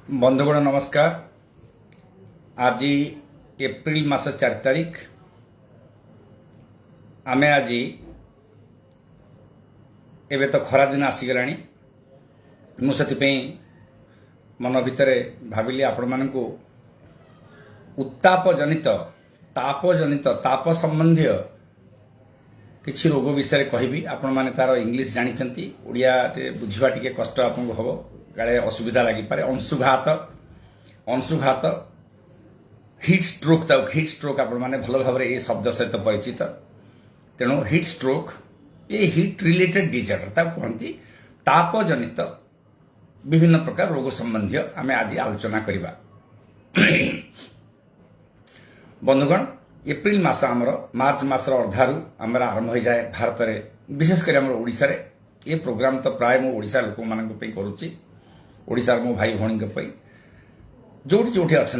बंधुगण नमस्कार। आज एप्रिल मास 4 तारीख आमे आज एवं तो खरा दिन आसीगला मुझे मन भितर भाविली आपण मान उत्ताप जनित ताप संबंधी किसी रोग विषय कहबी। आपण माने तार इंग्लिश जानी ओडिया बुझा टे कष्ट आपको हम काले असुविधा लगिपे। अंशुघात हिट स्ट्रोक आपण माने भल भाव ये शब्द सहित परिचित। तेणु हिट स्ट्रोक ये हिट रिलेटेड डिजर्डर कहती ताप जनित विभिन्न प्रकार रोग संबंधी आम आज आलोचना करवा। बंधुगण एप्रिल मास आमर मार्च मासर अर्धारू आमर आरंभ हो जाए भारत में, विशेषकर आम ओडिशा रे। ये प्रोग्राम तो प्राय मो ओडिशा लोक मान करुच्ची, ओडिशार मो भाई भौणी जोटी जोटी अच्छा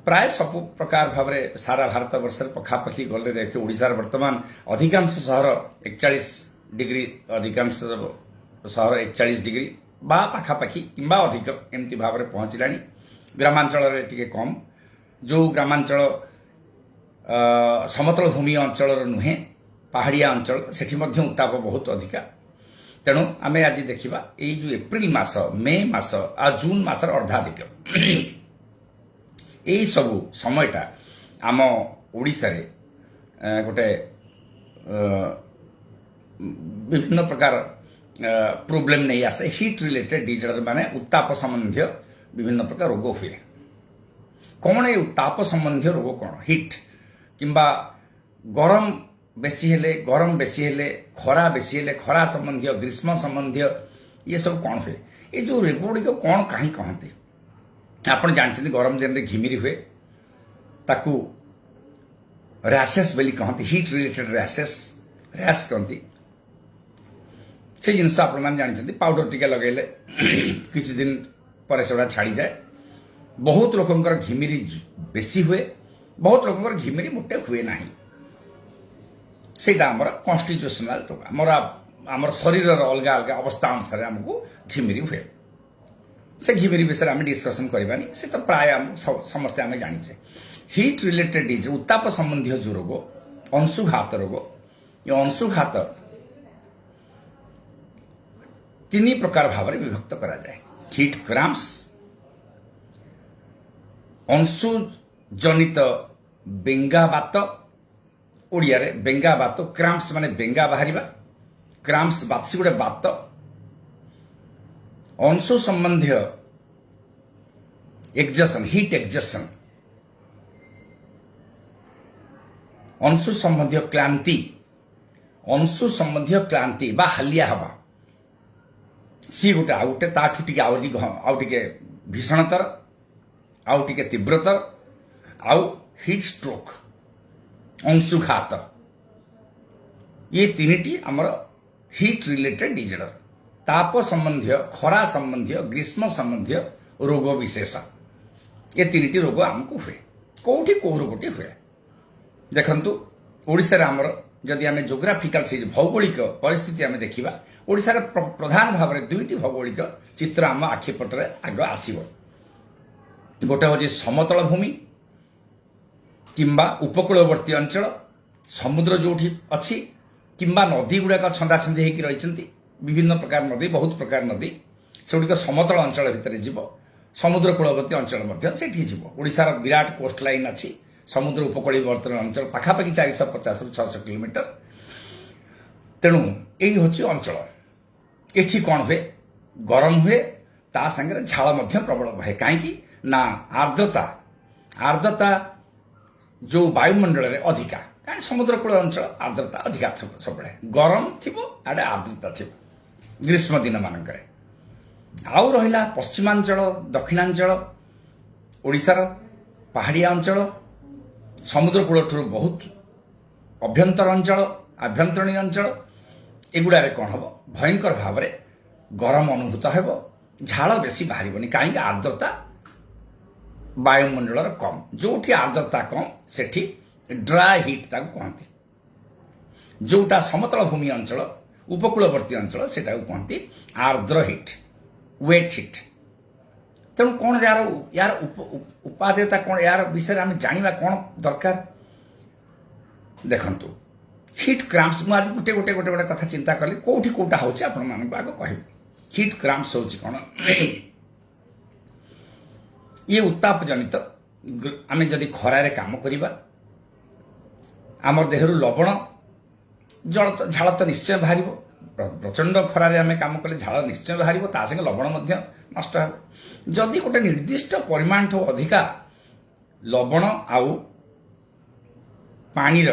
प्राय सब प्रकार भाव सारा भारत वर्ष पखापाखि गले देखिए ओडिशार वर्तमान अधिकांश सहर 41 डिग्री, अधिकांश सहर 41 डिग्री बा पाखापाखि किंबा अधिक एमती भाव में पहुंचला। ग्रामांचल टे कम, जो ग्रामांचल समतल भूमि अंचल नुहे पहाड़िया अंचल सेठी मध्य उत्ताप बहुत अधिका। तेणु आम आज देखा ये जो एप्रिल मास, मे मास आ जून मासर अर्धाधिक यही सबू समयटा आम ओडिशा रे गोटे विभिन्न प्रकार प्रोब्लेम नहीं आसे। हिट रिलेटेड डिजर्डर माने उत्ताप संबंधी विभिन्न प्रकार रोग हुए। कौन ये उत्ताप संबंधी रोग कौन? हिट किंबा गरम बेसी हेले खरा बेसी हेले खरा संबंधी, ग्रीष्म संबंधी ये सब कौन हुए? ये जो रोग गुड़िक कौन कहीं कहते आप जानते? गरम दिन में घिमिरी हुए, ताकू रैसेस बोली कहते, हिट रिलेटेड रैश कहती। से जिनस आप जानते पाउडर टिके लगेले किसी दिन पर से छाड़ी जाए। बहुत लोकंकर घिमिरी बेसी हुए, बहुत लोकंकर घिमिरी मोटे हुए ना। सेटा आमर कन्स्टिट्यूशनल रोग, आमर शरीर अलग अलग अवस्था अनुसार आमको घिमिरी हुए। से घिमिरी विषय आम डिस्कसन करवानी, से तो प्राय समस्ते आम जाचे। हिट रिलेटेड डिज उत्ताप संबंधी जो रोग, अंशुघात रोग, ये अंशुघात 3 प्रकार भाव में विभक्त करा जाए। हिट क्रैम्प्स, अंशुजनित बेंगाबात, ओडिया रे बेंगाबात, क्रैम्प्स माने बेंगा बाहर, क्रैम्प्स बात गोटे बात। अंशु संबंधी एक्जशन, हिट एक्जशन, अंशु संबंधी क्लांति, अंशु संबंधी क्लांति बा हालिया हवा, सी गोटे आ गोटे ताठू टिके आउ टिके भीषणतर, आउ टिके तीव्रतर, आउ हिट स्ट्रोक, अंशुघात, ये 3टी आमर हिट रिलेटेड डिजर्डर। ताप संबंधी, खरा संबंधी, ग्रीष्म संबंधी रोग विशेष, ये 3टी रोग आमको हुए। कौटी कौ रोगटी हुए देखंतु, ओडिशा रे आमर जदि आम जोग्राफिकाल से भौगोलिक परिस्थिति आम देखा, ओडिशा रे प्रधान भाव में 2टी भौगोलिक चित्र आम आखिपटरे आग आसब। गोटे हूँ समतल भूमि किंबा उपकूलवर्ती अंचल, समुद्र जोठी अच्छी किंबा नदी गुड़ाक छंदा छंदी होकर रही, विभिन्न प्रकार नदी, बहुत प्रकार नदी, से गुड़िक समतल अंचल भितर जीव, समुद्र कूलवर्ती अंचल से ओडिशार विराट कोस्ट लाइन अच्छी, समुद्र उपकूलवर्ती अंचल पाखापाखि 450 ରୁ 600 किलोमीटर। तेणु यही हूँ अंचल। ये कौन हुए? गरम हुए, ता संगे झाड़ प्रबल बहे। कहीं ना आर्द्रता जो वायुमंडल में अधिका, कहीं समुद्र कूल अंचल आर्द्रता अधिका सब गरम थी, आड़े आर्द्रता थी ग्रीष्म दिन मानक। आउ रहा पश्चिमांचल, दक्षिणांचल, ओडिशार पहाड़िया अंचल, समुद्र कूल बहुत अभ्यंतर अंचल, आभ्यंतरीण अंचल, एगुड़ा कौन हम भयंकर भाव में गरम अनुभूत हो, झाड़ बेसी बाहर कहीं आर्द्रता वायुमंडल कम। जोठी आर्द्रता कम सेठी ड्राई हिट कहती। जोटा समतल भूमि अंचल, उपकूलवर्ती अंचल, से कहती आर्द्र हिट, वेट हिट। तेणु कौन यार यार उपादेयता कौन यार विषय आम जाना कौन दरकार देखु हिट क्राम्स मुझे आज गोटे गोटे गोटे गोटे कथा चिंता कली कौटी कौटा हो आग कह हिट क्राम्स हो कौन ये उत्ताप जनित आम जदि खरारे काम करवा आम देहरु लवण जल झाड़ तो निश्चय बाहर प्रचंड खरारे आम काम कले झाड़ निश्चय बाहर संगे लवण नष्ट हो जदि गोटे निर्दिष्ट परिमाण ठू अधिका लवण आउ पानी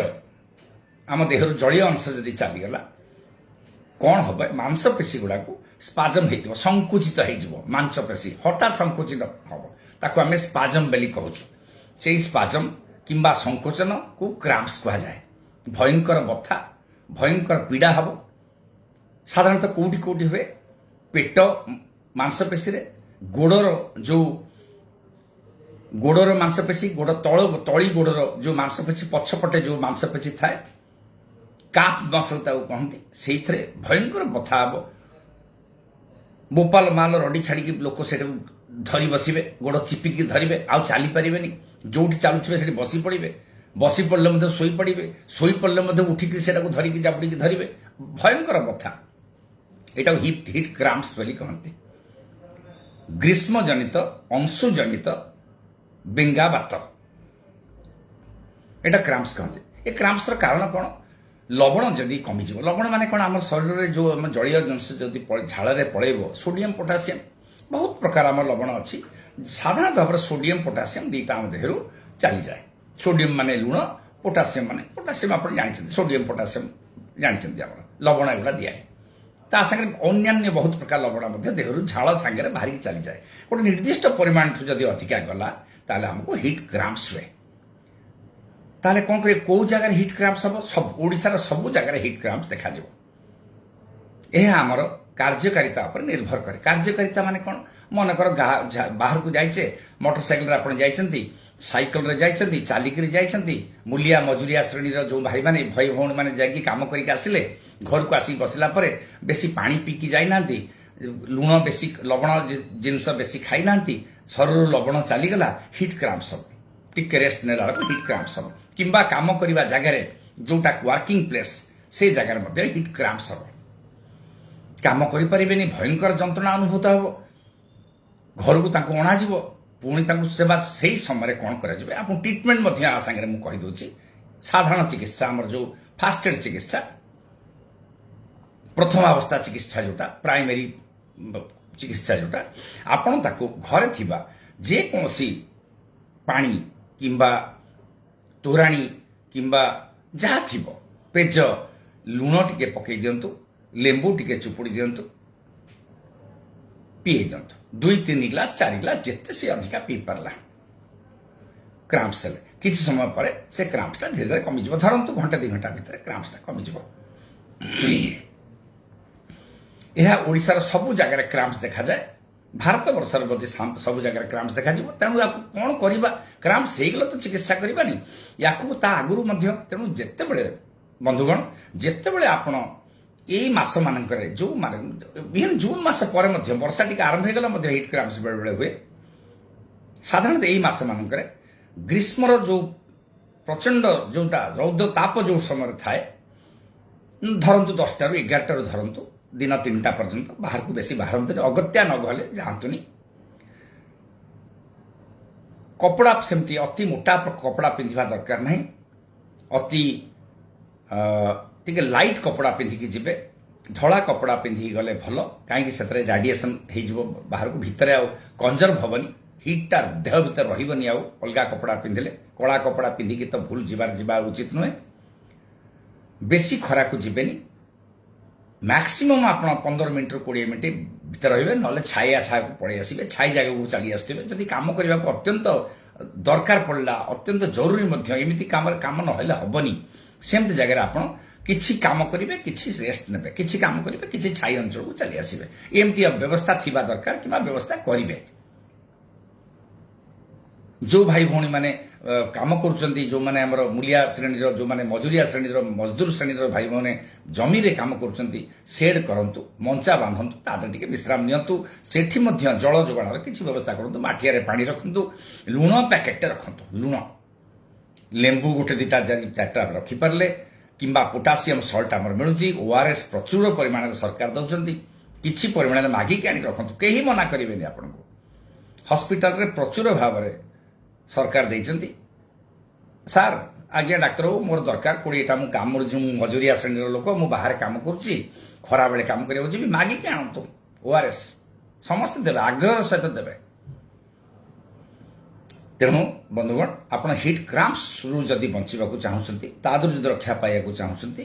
आम देहरु जलीय अंश जदि चलीगला कौन हम मांसपेशी गुड़ा स्पाजम हो संकुचित हो मांसपेशी हठात संकुचित हम ताको आम स्पाजम बेली कहूँ से स्पाजम किंबा संकोचन को क्राम्स कह जाए भयंकर बथा भयंकर पीड़ा हम साधारणतः कौटी कौटी हुए पेट मांसपेशी रे गोड़र जो गोड़र मांसपेशी गोड़ तली गोड़र जो मांसपेशी पछपटे जो मांसपेशी थाए काफ मसल कहते से भयंकर बथा हम बोपाल माल रडी छाड़ी लोक से धरी बसवे गोड़ चिपिकी धरवे आउ चली पारे जो चलुवे से बसी पड़े बसी पड़े शोई पड़े शोई पड़े उठिक धरिकी जाबुड़ी धरवे भयंकर बथा यहाँ हिट हिट क्राम्स बोली कहते ग्रीष्म जनित अंशु जनित बेंगा बात यहाँ क्राम्स कहते ये क्राम्स कारण कौन लवण जदि कमिज लवण माने कौन आम शरीर में जो आम जलीय जिनस जदि झाड़ पलैब सोडियम पोटासियम बहुत प्रकार आम लवण अच्छी साधारण भाव में सोडियम पोटासियम दुईटा आम देहरु चली जाए सोडियम माने लुण पोटासियम माने पोटासियम आप जानते सोडियम पोटासियम जानते लवण एगुड़ा दिए ता सागे अन्य बहुत प्रकार लवण देहरु झाड़ सांगे बाहर चली जाए गोटे निर्दिष्ट परिमाण जदि अधिका गला ताले हमको हिट क्राम्स हुए ताले कौन करिए कौ जगह हिट क्राम्स हम सब ओडिशार सब जगह हिट क्राम्स देखा यह आमर कार्यकारिता पर निर्भर करे कार्यकारिता माने कौन मनकर बाहर को जाइचे मोटरसाइकिल आप जाइछंती साइकिल रे जाइछंती चालिकी जाइछंती मूलिया मजुरिया श्रेणी जो भाई माने भाई भौणी माने जाकी काम करके आसिले घर को आसी बसला परे बेसी पानी पीकी जाई नांती लुण बेसी लवण जिनस बेसी खाई नांती शरीर लवण चलीगला हिट क्राम्स हम टिके रेस्ट नेला हिट क्राम्स हम किंबा काम करवा जगार जोटा वर्किंग प्लेस से जगार हिट क्राम्स हम काम करें भयंकर जंत्रणा अनुभूत हम घर को अणाज पुणी सेवा से समय कौन कर ट्रिटमेंट सागर मुझे कहीदे साधारण चिकित्सा आमर जो फास्ट एड चिकित्सा प्रथम अवस्था चिकित्सा जोटा प्राइमरी चिकित्सा जोटा आपण ताको घरे थिबा जे कोनसी पानी किंबा तोराणी किंबा जहाँ थिबो पेज लुण टिके पकई दियंतु लेंबू टिके चुपुड़ी दियंतु पी दियंतु 2-3 ग्लास 4 ग्लास जिते से अधिका पी पारला क्राम्स हेले किसी समय पर से क्राम्सटा धीरे धीरे कमिज धरतु घंटा 2 घंटा भितर क्राम्सटा कमिज यह ओडिशार सब जगह क्राम्स देखा जाए भारत वर्षर मध्य सब जगह क्राम्स देखा तेणु या कौन करवा क्राम्स हो तो चिकित्सा करवानी या आगुरी तेणु जिते बड़े बंधुगण जिते बड़े आपण यही मास मान जो इवन जून मास पर वर्षा टी आरंभ होगला हिट क्राम्स बेले बेले हुए साधारणतः यही मास मान ग्रीष्मर जो प्रचंड जोटा रौद्र ताप जो समय थाए धरतु 10टा ରୁ 11टा धरतु दिन 3टा पर्यंत बाहर को बेसी बाहर अगत्या न गले जातुनी कपड़ा सेमती अति मोटा कपड़ा पिंधिबा दरकार नहीं अति टिके लाइट कपड़ा पिंधिकी जिबे धड़ा कपड़ा पिंधि गले भल कहीं से रेडिएशन हो बाहर को भितर आ कंजर्व हेनी हिटा देह भीतर रही अलग कपड़ा पिंधिले कला कपड़ा पिंधिकी तो भूल जीवा उचित नुहे बेसी खरा को जीवेनी मैक्सिमम आप 15 मिनट 20 मिनट भीतर रही ना छाया छाया को पड़े आसवे छाई जगह को चली आसुवे जदि कम करने को अत्यंत दरकार पड़ला अत्यंत जरूरी एमती काम ना हेनी सेमती जगह आप किछि काम करेंगे किछि रेस्ट ने किछि काम करेंगे किछि छाई अंचल को चली आसवे एमती व्यवस्था थिबा दरकार कि व्यवस्था करेंगे जो भाई भौणी मैंने काम करुँच जो मैंने आमर मूलिया श्रेणीर जो मैंने मजुरिया श्रेणीर मजदूर श्रेणीर भाई मैंने जमी रे काम करुँच सेड करंतु मंचा बांधतु तादर टिके विश्राम नियंतु सेठी मध्य जल जोगाणर किछि व्यवस्था करंतु माठिया पानी रखंतु लुण पैकेट रखंतु लुण लेंबू गोटे दिटा चार्टा रखिपारे किंबा पोटासियम सल्ट आमर मिलूची ओआरएस प्रचुर परिमाण में सरकार दौरान किछि परिमाण मागिक आनी रखंतु केही मना करेंगे आपको हॉस्पिटल रे प्रचुर भाव में सरकार देइचंती सार आज्ञा डाक्तर मोर दरकार 20टा मु काम जो मजुरिया श्रेणी लोक मु बाहर काम करुच्ची खरा बेले काम करिया जी मागिक आणतु ओआरएस समस्त देवे आग्रह सहित देवे तेणु बंधुगण आपण हिट क्रैम्प्स रु जदि बंचिबा को चाहउछंती तादर जदि रक्षा पाइया को चाहउछंती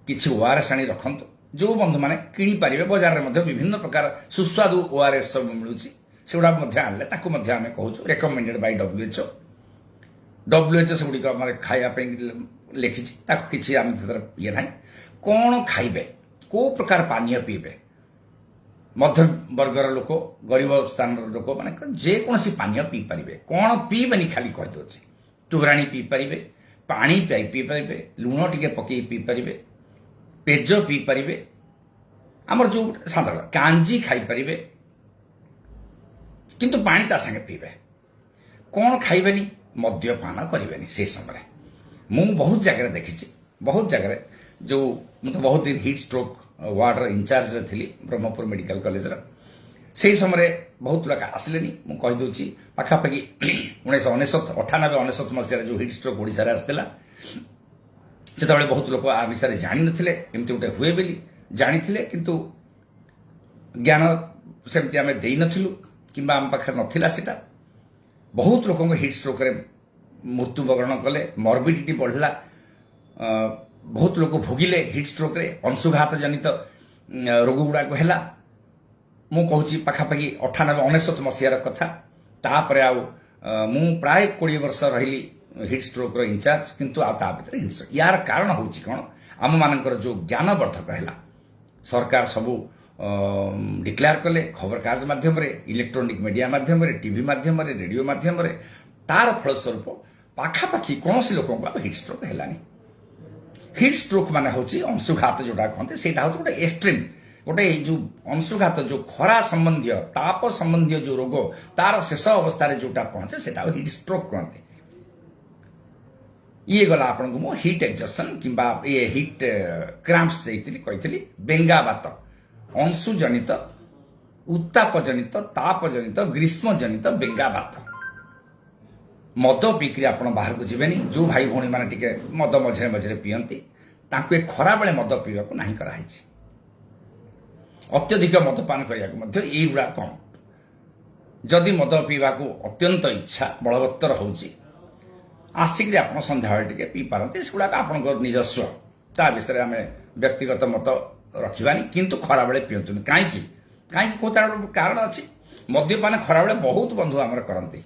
किछि ओआरएस आनी रखंतु जो बंधु माने किनी पारिबे बाजार रे मध्ये विभिन्न प्रकार सुस्वादु ओआरएस सब मिलुची सेगुड़ा आने ताकू आम कहूँ रेकमेंडेड बाय डब्ल्यूएचओ सेगुड़ी खायापी लिखी किसी आम ये ना कौन खाइबे को प्रकार पानीय पीबे मध्य वर्गर लोक गरीब स्थान लोक माने जेकोसी पानीय पी पारे कौन पीबेनि खाली कहीदे तोराणी पी पारे पानी पी पारे लुण टिके पकई पी पारे पेज पी पारे आमर जो साधारण कांजी खाई पारे किंतु पानी ता संगे पीबे कौन खाइबेनी मद्यपान करेंगे से समय मु बहुत जगह देखी बहुत जगह जो मुझे बहुत दिन हिट स्ट्रोक वार्ड इंचार्ज थी ब्रह्मपुर मेडिकल कॉलेज से समय बहुत लोग आसिले मुझे कहीदे पाखापाखि 1998 मसीह जो हिट स्ट्रोक ओडिशा आसाला से बहुत लोग आ विषय जान नथिले एमती गोटे हुए बोली जानी किंतु ज्ञान सेमती आम दे नथिलु किंबा आम पाखे नथिला सेटा बहुत लोक हिट स्ट्रोक रे मृत्युवरण कले मॉर्बिडिटी बढ़ला बहुत लोग भोगिले हिट स्ट्रोक रे अंशुघात जनित रोग गुड़ाक है मु कहूँ पाखापाखि 98 मसीहार कथा तापर मु प्राय 20 वर्ष रही हिट स्ट्रोक इंचार्ज किंतु भर यार कारण हूँ कौन आम मानकर जो ज्ञानवर्धक है सरकार सबू डिक्लेयर कले खबर कागज माध्यम इलेक्ट्रोनिक मीडिया माध्यम टीवी माध्यम रेडियो माध्यम तार फलस्वरूप पाखापाखि कौन लोक हिट स्ट्रोक है हिट स्ट्रोक मान हूँ अंशुघात जोटा कहते से गोटे एक्सट्रीम गोटे जो अंशुघात जो खरा संबंधी ताप संबंधी जो रोग तार शेष अवस्था जोटा पहुंचे से हिट स्ट्रोक कहते ये गला आपन को हिट एक्जशन किंबा ये हिट क्रैम्प्स कही बेंगाबात अंशुजनित उत्तापजनित तापजनित ग्रीष्मजनित बेंगाबात मद पीकरी आप बाहर को जीवेनी जो भाई भौणी मैंने टिके मद मझे मझे पीयती तांको खरा बेले मद पीवा को नहीं कराई अत्यधिक मदपान करने युवा कम जदि मद पीवा को अत्यंत इच्छा बलवत्तर होची आसिक आप संध्या टे पी पारती सेगुड़ा आप निजस्व ता विषय आम व्यक्तिगत मत रखिबानी किंतु खरा बेले पीतुनि कहीं कौ कारण अच्छी मद्यपान खरा बेले बहुत बंधु आमर करती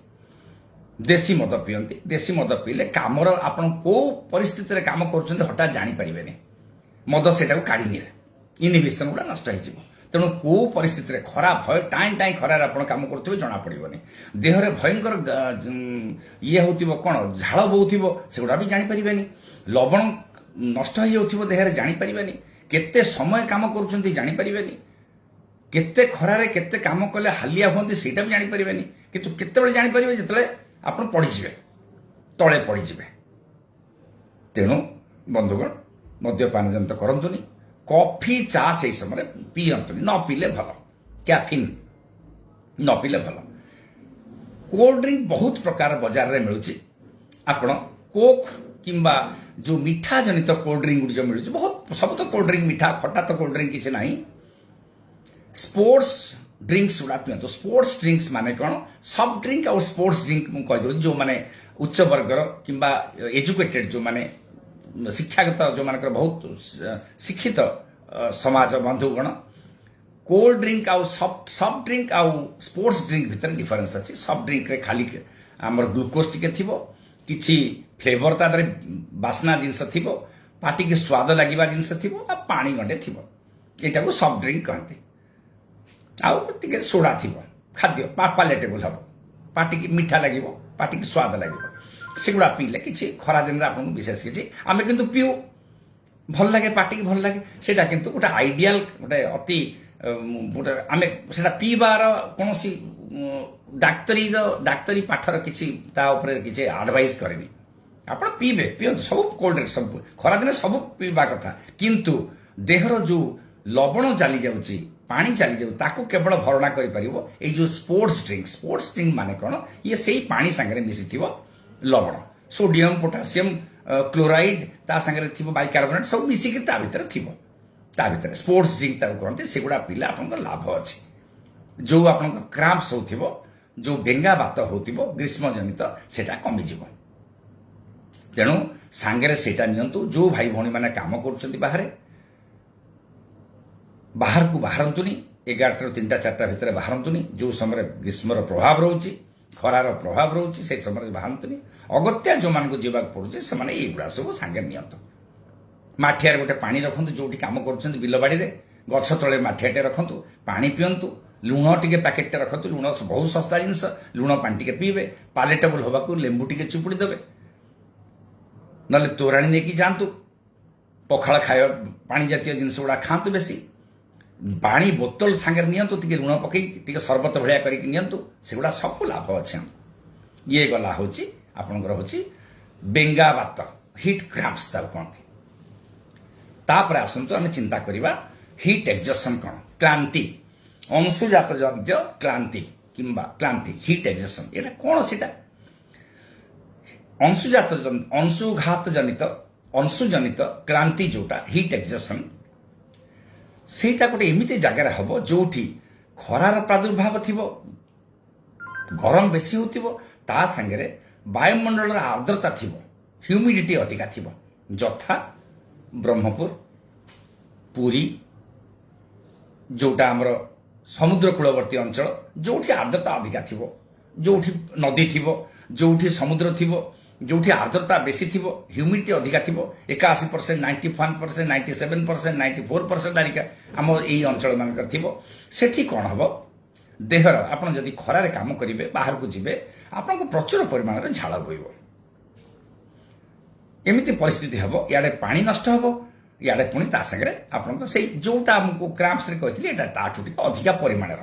देशी मद पीयती देशी मद पीले कामर आपन को परिस्थिति रे काम कर हठात जानीपारे मद से काढ़ी निए इनहिबिशन गुड़ा नष्ट हो तेणु को परिस्थिति रे खरा भय टाइम टाइम खरार आप कम करुवे जना पड़ोनी देहरे भयंकर ये हो कौन झाड़ बोथो सेगुड़ा भी जानीपारे लवण नष्ट हो देहरे जानीपारे केते समय काम करुँच जानीपारे केते खरारे केते काम कले हालिया हमें ସେଇଟା भी जानीपारे किंतु केते जानीपारे जिते आप पड़ीजे तले पड़ीजे तेणु बंधुगण मद्यपान जनित करतुनि कॉफी चा से समय पीयंतुनि न पीले भल कैफिन न पीले भल कोल्ड ड्रिंक बहुत प्रकार बाजार में मिलूँ आपण कोक किंबा जो मीठा जनित कोल्ड ड्रिंक जो मिलूँ बहुत सब तो कोल्ड ड्रिंक मीठा खट्टा तो कोल्ड ड्रिंक किसी ना स्पोर्ट्स ड्रिंक्स गुड़ा पीतु स्पोर्ट्स ड्रिंक्स माने कौन सॉफ्ट ड्रिंक और स्पोर्ट्स ड्रिंक मुझे कहीदे जो मैंने उच्च वर्गर किंबा एजुकेटेड जो मैंने शिक्षागत जो मान बहुत शिक्षित समाज बंधुगण कोल्ड ड्रिंक आउ सॉफ्ट ड्रिंक आउ स्पोर्ट्स ड्रिंक भितर डिफरेन्स अच्छी सॉफ्ट ड्रिंक रे खाली आमर ग्लूकोज टिके थिबो किछि फ्लेवर ता दरे बासना जिनस थिबो पाटी के स्वाद लागिबा जिनस थिबो आ पानी गंडे थिबो एटा को सॉफ्ट ड्रिंक कहते आउ टिके सोडा थिबो खाद्य पालेटेबल हम पाटी की मीठा लगे ପାଟିକି ସ୍ୱାଦ ଲାଗିବ ସେଗୁଡ଼ା ପିଇଲେ କିଛି ଖରାଦିନରେ ଆପଣଙ୍କୁ ବିଶେଷ କିଛି ଆମେ କିନ୍ତୁ ପିଉ ଭଲ ଲାଗେ ପାଟିକି ଭଲ ଲାଗେ ସେଇଟା କିନ୍ତୁ ଗୋଟେ ଆଇଡିଆଲ ଗୋଟେ ଅତି ଗୋଟେ ଆମେ ସେଇଟା ପିଇବାର କୌଣସି ଡାକ୍ତରୀ ପାଠର କିଛି ତା ଉପରେ କିଛି ଆଡଭାଇସ୍ କରେନି ଆପଣ ପିଇବେ ପିଅନ୍ତୁ ସବୁ କୋଲ୍ଡ ଡ୍ରିଙ୍କ୍ସ ସବୁ ଖରାଦିନେ ସବୁ ପିଇବା କଥା କିନ୍ତୁ ଦେହର ଯୋଉ ଲବଣ ଚାଲି ଯାଉଛି ପାଣି ଚାଲିଯାଉ ତାକୁ କେବଳ ଭରଣା କରିପାରିବ ଏଇ ଯୋଉ ସ୍ପୋର୍ଟସ ଡ୍ରିଙ୍କ ମାନେ କ'ଣ ଇଏ ସେଇ ପାଣି ସାଙ୍ଗରେ ମିଶିଥିବ ଲବଣ ସୋଡିୟମ ପୋଟାସିୟମ କ୍ଲୋରାଇଡ ତା ସାଙ୍ଗରେ ଥିବ ବାଇକାର୍ବୋନେଟ୍ ସବୁ ମିଶିକି ତା ଭିତରେ ଥିବ ତା ଭିତରେ ସ୍ପୋର୍ଟସ ଡ୍ରିଙ୍କ ତାକୁ କହନ୍ତି ସେଗୁଡ଼ା ପିଇଲେ ଆପଣଙ୍କର ଲାଭ ଅଛି ଯୋଉ ଆପଣଙ୍କ କ୍ରାମ୍ପସ ହଉଥିବ ଯୋଉ ବେଙ୍ଗା ବାତ ହଉଥିବ ଗ୍ରୀଷ୍ମ ଜନିତ ସେଟା କମିଯିବ ତେଣୁ ସାଙ୍ଗରେ ସେଇଟା ନିଅନ୍ତୁ ଯୋଉ ଭାଇ ଭଉଣୀ ମାନେ କାମ କରୁଛନ୍ତି ବାହାରକୁ ବାହାରନ୍ତୁନି 11ଟାରୁ 3ଟା 4ଟା ଭିତରେ ବାହାରନ୍ତୁନି ଯୋଉ ସମୟରେ ଗ୍ରୀଷ୍ମର ପ୍ରଭାବ ରହୁଛି ଖରାର ପ୍ରଭାବ ରହୁଛି ସେଇ ସମୟରେ ବାହାରନ୍ତୁନି ଅଗତ୍ୟା ଯୋଉମାନଙ୍କୁ ଯିବାକୁ ପଡୁଛି ସେମାନେ ଏଇଗୁଡ଼ା ସବୁ ସାଙ୍ଗରେ ନିଅନ୍ତୁ ମାଠିଆରେ ଗୋଟେ ପାଣି ରଖନ୍ତୁ ଯୋଉଠି କାମ କରୁଛନ୍ତି ବିଲବାଡ଼ିରେ ଗଛ ତଳେ ମାଠିଆଟେ ରଖନ୍ତୁ ପାଣି ପିଅନ୍ତୁ ଲୁଣ ଟିକେ ପ୍ୟାକେଟଟେ ରଖନ୍ତୁ ଲୁଣ ବହୁତ ଶସ୍ତା ଜିନିଷ ଲୁଣ ପାଣି ଟିକେ ପିଇବେ ପାଲେଟେବଲ ହେବାକୁ ଲେମ୍ବୁ ଟିକେ ଚିପୁଡ଼ି ଦେବେ ନହେଲେ ତୋରାଣି ନେଇକି ଯାଆନ୍ତୁ ପଖାଳ ଖାଇବା ପାଣି ଜାତୀୟ ଜିନିଷ ଗୁଡ଼ା ଖାଆନ୍ତୁ ବେଶୀ ପାଣି ବୋତଲ ସାଙ୍ଗରେ ନିଅନ୍ତୁ ଟିକେ ଲୁଣ ପକେଇ ଟିକେ ସରବତ ଭଳିଆ କରିକି ନିଅନ୍ତୁ ସେଗୁଡ଼ା ସବୁ ଲାଭ ଅଛି ଇଏ ଗଲା ହଉଛି ଆପଣଙ୍କର ହଉଛି ବେଙ୍ଗା ବାତ ହିଟ୍ କ୍ରାମ୍ପସ ତାକୁ କହନ୍ତି ତାପରେ ଆସନ୍ତୁ ଆମେ ଚିନ୍ତା କରିବା ହିଟ୍ ଏକ୍ସଜେସନ କ'ଣ କ୍ଳାନ୍ତି ଅଂଶୁଜାତ ଜନିତ କ୍ଳାନ୍ତି କିମ୍ବା କ୍ଳାନ୍ତି ହିଟ୍ ଏକ୍ସଜେସନ ଏଇଟା କ'ଣ ସେଟା ଅଂଶୁଜନିତ କ୍ଳାନ୍ତି ଯୋଉଟା ହିଟ୍ ଏକ୍ସଜେସନ ସେଇଟା ଗୋଟେ ଏମିତି ଜାଗାରେ ହବ ଯୋଉଠି ଖରାର ପ୍ରାଦୁର୍ଭାବ ଥିବ ଗରମ ବେଶୀ ହେଉଥିବ ତା ସାଙ୍ଗରେ ବାୟୁମଣ୍ଡଳର ଆର୍ଦ୍ରତା ଥିବ ହ୍ୟୁମିଡିଟି ଅଧିକା ଥିବ ଯଥା ବ୍ରହ୍ମପୁର ପୁରୀ ଯୋଉଟା ଆମର ସମୁଦ୍ର କୂଳବର୍ତ୍ତୀ ଅଞ୍ଚଳ ଯୋଉଠି ଆର୍ଦ୍ରତା ଅଧିକା ଥିବ ଯୋଉଠି ନଦୀ ଥିବ ଯୋଉଠି ସମୁଦ୍ର ଥିବ ଯୋଉଠି ଆର୍ଦ୍ରତା ବେଶୀ ଥିବ ହ୍ୟୁମିଡିଟି ଅଧିକା ଥିବ 81% 91% 97% 94% ଆରିକା ଆମ ଏଇ ଅଞ୍ଚଳ ମାନଙ୍କର ଥିବ ସେଠି କ'ଣ ହବ ଦେହର ଆପଣ ଯଦି ଖରାରେ କାମ କରିବେ ବାହାରକୁ ଯିବେ ଆପଣଙ୍କୁ ପ୍ରଚୁର ପରିମାଣରେ ଝାଳ ବୋହିବ ଏମିତି ପରିସ୍ଥିତି ହେବ ଇଆଡେ ପାଣି ନଷ୍ଟ ହେବ ଇଆଡେ ପୁଣି ତା ସାଙ୍ଗରେ ଆପଣଙ୍କ ସେଇ ଯୋଉଟା ଆମକୁ କ୍ରାମ୍ପସରେ କହିଥିଲି ଏଇଟା ତାଠୁ ଟିକେ ଅଧିକା ପରିମାଣର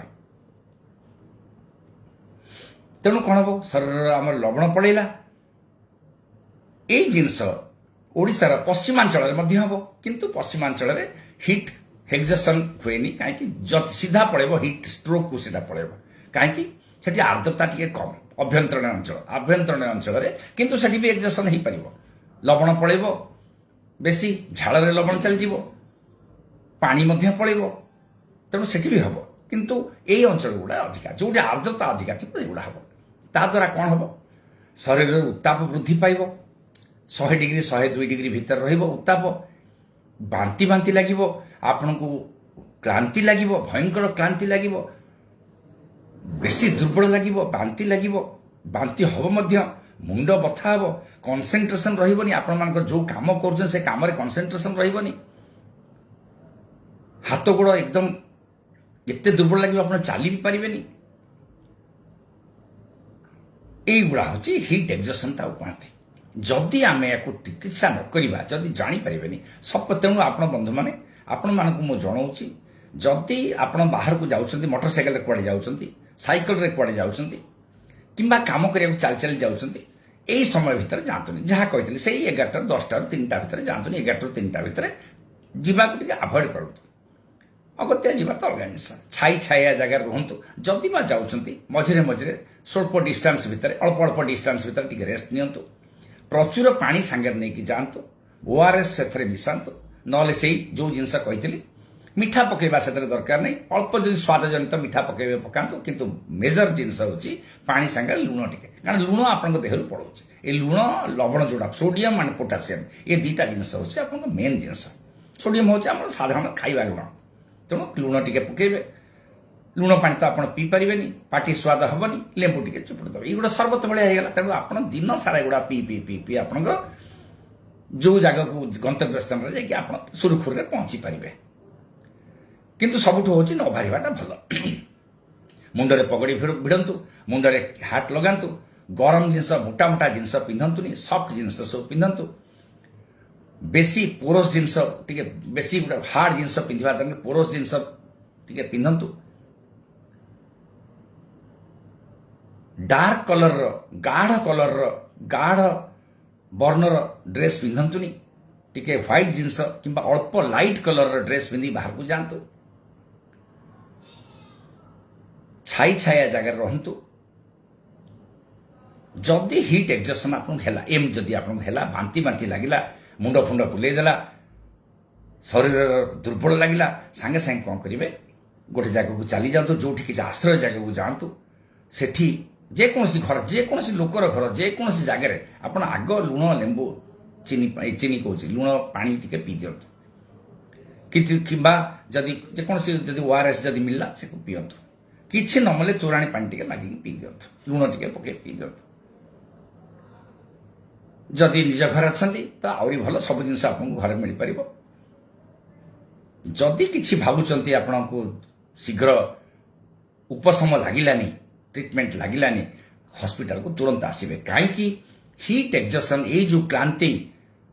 ତେଣୁ କ'ଣ ହବ ଶରୀରର ଆମର ଲବଣ ପଳେଇଲା ଏଇ ଜିନିଷ ଓଡ଼ିଶାର ପଶ୍ଚିମାଞ୍ଚଳରେ ମଧ୍ୟ ହବ କିନ୍ତୁ ପଶ୍ଚିମାଞ୍ଚଳରେ ହିଟ୍ ଏକ୍ସଜେସନ ହୁଏନି କାହିଁକି ସିଧା ପଳେଇବ ହିଟ୍ ଷ୍ଟ୍ରୋକକୁ ସିଧା ପଳେଇବ କାହିଁକି ସେଠି ଆର୍ଦ୍ରତା ଟିକେ କମ୍ ଆଭ୍ୟନ୍ତରୀଣ ଅଞ୍ଚଳରେ କିନ୍ତୁ ସେଠି ବି ଏକ୍ସଜେସନ ହେଇପାରିବ ଲବଣ ପଳେଇବ ବେଶୀ ଝାଳରେ ଲବଣ ଚାଲିଯିବ ପାଣି ମଧ୍ୟ ପଳେଇବ ତେଣୁ ସେଠି ବି ହବ କିନ୍ତୁ ଏଇ ଅଞ୍ଚଳ ଗୁଡ଼ା ଅଧିକା ଯୋଉଠି ଆର୍ଦ୍ରତା ଅଧିକା ଥିବ ଏଗୁଡ଼ା ହବ ତା ଦ୍ୱାରା କ'ଣ ହବ ଶରୀରର ଉତ୍ତାପ ବୃଦ୍ଧି ପାଇବ 100 ଡିଗ୍ରୀ 102 ଡିଗ୍ରୀ ଭିତରେ ରହିବ ଉତ୍ତାପ ବାନ୍ତି ଲାଗିବ ଆପଣଙ୍କୁ କ୍ଳାନ୍ତି ଲାଗିବ ଭୟଙ୍କର କ୍ଳାନ୍ତି ଲାଗିବ ବେଶୀ ଦୁର୍ବଳ ଲାଗିବ ବାନ୍ତି ହବ ମଧ୍ୟ ମୁଣ୍ଡ ବଥା ହବ କନସେନ୍ଟ୍ରେସନ ରହିବନି ଆପଣମାନଙ୍କର ଯୋଉ କାମ କରୁଛନ୍ତି ସେ କାମରେ କନସେନ୍ଟ୍ରେସନ ରହିବନି ହାତ ଗୋଡ଼ ଏକଦମ ଏତେ ଦୁର୍ବଳ ଲାଗିବ ଆପଣ ଚାଲି ବି ପାରିବେନି এইগুলা হচ্ছে হিট এক্সজেসন তাও কহতি যদি আমি ইয়াকু চিকিৎসা ন করিবা যদি জানি পারিবেনি সব তেণু আপন বন্ধু মানে আপন মানকু মু জଣାউছি যদি আপন বাহারকু যাউছন্তি মোটরসাইকেল রে কুଆଡେ যাউছন্তি সাইকেল রে কুଆଡେ যাউছন্তি কিংবা কাম করিয়া চাল চাল যাউছন্তি এই সময় ভিতরে যাantuni যাহা কইতলি সেই 11টা 10টা 3টা ভিতরে যাantuni 11টা 3টা ভিতরে ଯିବାକୁ ଟିକେ ଆଭଏଡ୍ କରନ୍ତୁ ଅଗତ୍ୟା ଯିବା ତ ଅଲଗା ଜିନିଷ ଛାଇଆ ଜାଗାରେ ରୁହନ୍ତୁ ଯଦି ବା ଯାଉଛନ୍ତି ମଝିରେ ମଝିରେ ସ୍ୱଳ୍ପ ଡିଷ୍ଟାନ୍ସ ଭିତରେ ଅଳ୍ପ ଡିଷ୍ଟାନ୍ସ ଭିତରେ ଟିକେ ରେଷ୍ଟ ନିଅନ୍ତୁ ପ୍ରଚୁର ପାଣି ସାଙ୍ଗରେ ନେଇକି ଯାଆନ୍ତୁ ORS ସେଥିରେ ମିଶାନ୍ତୁ ନହେଲେ ସେଇ ଯୋଉ ଜିନିଷ କହିଥିଲି ମିଠା ପକେଇବା ସେଥିରେ ଦରକାର ନାହିଁ ଅଳ୍ପ ଯଦି ସ୍ୱାଦଜନିତ ମିଠା ପକେଇବେ ପକାନ୍ତୁ କିନ୍ତୁ ମେଜର ଜିନିଷ ହେଉଛି ପାଣି ସାଙ୍ଗରେ ଲୁଣ ଟିକେ କାରଣ ଲୁଣ ଆପଣଙ୍କ ଦେହରୁ ପଳାଉଛି ଏ ଲୁଣ ଲବଣ ଯୋଉଟା ସୋଡିୟମ ଆଣ୍ଡ ପୋଟାସିୟମ ଏ ଦୁଇଟା ଜିନିଷ ହେଉଛି ଆପଣଙ୍କ ମେନ୍ ଜିନିଷ ସୋଡିୟମ ହେଉଛି ଆମର ସାଧାରଣ ଖାଇବା ଲୁଣ ତେଣୁ ଲୁଣ ଟିକେ ପକେଇବେ ଲୁଣ ପାଣି ତ ଆପଣ ପିଇ ପାରିବେନି ପାଟି ସ୍ୱାଦ ହବନି ଲେମ୍ବୁ ଟିକେ ଚୁପୁଡ଼ି ଦେବେ ଏଇଗୁଡ଼ା ସର୍ବତ ଭଳିଆ ହେଇଗଲା ତେଣୁ ଆପଣ ଦିନ ସାରା ଏଗୁଡ଼ା ପିଇ ଆପଣଙ୍କ ଯୋଉ ଜାଗାକୁ ଗନ୍ତବ୍ୟ ସ୍ଥାନରେ ଯାଇକି ଆପଣ ସୁରୁଖୁରୁରେ ପହଞ୍ଚି ପାରିବେ କିନ୍ତୁ ସବୁଠୁ ହେଉଛି ନ ବାହାରିବାଟା ଭଲ ମୁଣ୍ଡରେ ପଗଡ଼ି ଭିଡ଼ନ୍ତୁ ମୁଣ୍ଡରେ ହ୍ୟାଟ୍ ଲଗାନ୍ତୁ गरम जिनस मोटा मोटा जिनस पिंधतुनि सफ्ट जिनस सब पिंधतु बेसी पोरस जिनस टिके बेसी गोटे हार्ड जिनस पिंधिबा दरकार पोरस जिनस टिके पिंधतु डार्क कलर गाढ़ वर्णर ड्रेस पिंधतुनि टिके व्हाइट जिनस किंबा अल्प लाइट कलर ड्रेस पिंधि बाहर को जातु छाई छाया जगह रहतु जदि हिट एक्सजशन आपन हैला एम जदि आपन हैला बांती बांती लागिला मुंड फुंड बुले देला शरीर दुर्बल लागिला सांगे सांगे कौन करिवे गोटे जगह को चली जातु जोठी कि आश्रय जगह को जातु सेठी जेकोसी घर जेकोसी लोकर घर जेकोसी जगह आपन आग लुण लेंबू चीनी कहूँ लुण पानी टिके पी दियंतु किंबा जदि जेकोसी जदि ओआरएस जदि मिलला से पियंतु किछि न मिले तोराणी पानी टिके मागिक पी दियंतु लुण टिके पके पी दियंतु जदि निज घर अछंती तो आउरी भलो सब जिनस आपन घर मिल परिबो जदि किछि भाबुचंती आपनको शीघ्र उपशम लागिलानी ट्रीटमेंट लागिलानी हॉस्पिटल को तुरंत आसीबे काईकि हीट एक्सजशन ए जो क्लांति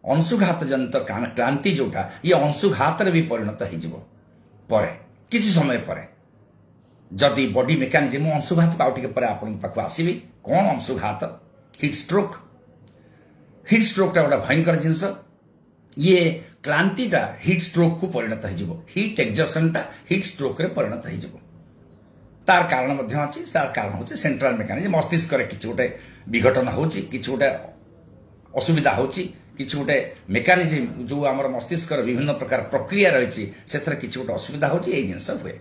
अंशुघात जनित क्लांति जोटा ये अंशुघात भी परिणत हो किसी समय पर जदि बॉडी मेकानिजम अंशुघात को आउटे पर आपन पाखु आसीबी कौन अंशुघात हिट स्ट्रोक टा गोटे भयंकर जिनस ये क्लांतिटा हिट स्ट्रोक को परिणत हो हिट एक्सजशन टा हिट स्ट्रोक रे परिणत हो तार कारण मध्य अछि तार कारण होछि सेंट्रल मेकानिजम मस्तिष्क रे किछि गोटे विघटन होछि किछि गोटे असुविधा होछि किछि गोटे मेकानिजम जो हमर मस्तिष्क रे विभिन्न प्रकार प्रक्रिया रहिछि सेथर किछि गोटे असुविधा होछि एई जिंस हुए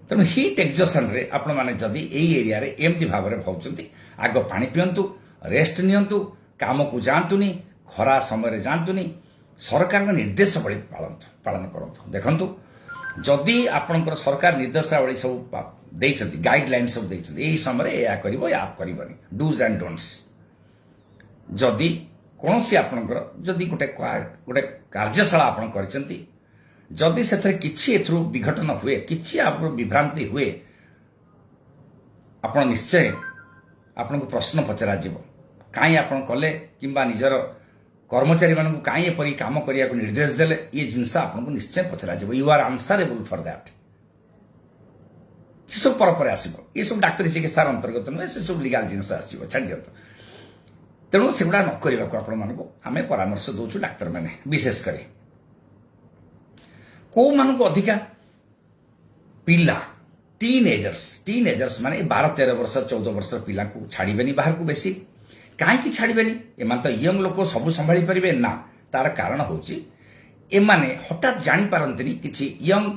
तेणु हिट एक्सजशन रे आपण माने जदि एई एरिया रे एमती भाव रे भौचंती आग पानी पियंतु रेस्ट नियंतु काम को जांतुनी खरा समय रे जांतुनी सरकार निर्देश पालन करंतु देखंतु जदि आपणकर सरकार निर्देशावली सब देइछंती गाइडलाइन सब देइछंती एई समय रे या करिवो या आप करिवनी डूज एंड डोंट्स जदि कोनोसी आपणकर जदि गोटे कार्यशाला आपण करचंती जदि सेथरे किछि एथरु विघटन हुए किछि आपन विभ्रांति हुए आपण निश्चय आपन को प्रश्न पचरा जीवो काई आपण कले किंबा निजर कर्मचारी मानक काई एपरी काम करिया को निर्देश देले ये जिनस आपन को निश्चय पचरा जीवो you are answerable for that से सब पर आसीबो ये सब डाक्टरी चिकित्सा अंतर्गत नुहे से सब लीगल जिनस आसीबो छाड़ दियंतो तेणु सेगुड़ा न करने को आपण मानक आमे परामर्श दउछु डाक्टर माने विशेष करी को मानक अधिका पिला टीनेजर्स माने 12-13 वर्ष 14 वर्ष पिला को छाड़ीबेनी बाहर को बेसी काहे छाड़ीबेनी एमान तो यंग लोक सब संभाली परिबे ना तार कारण होची एमाने हठात जानी पारंतनी किछि यंग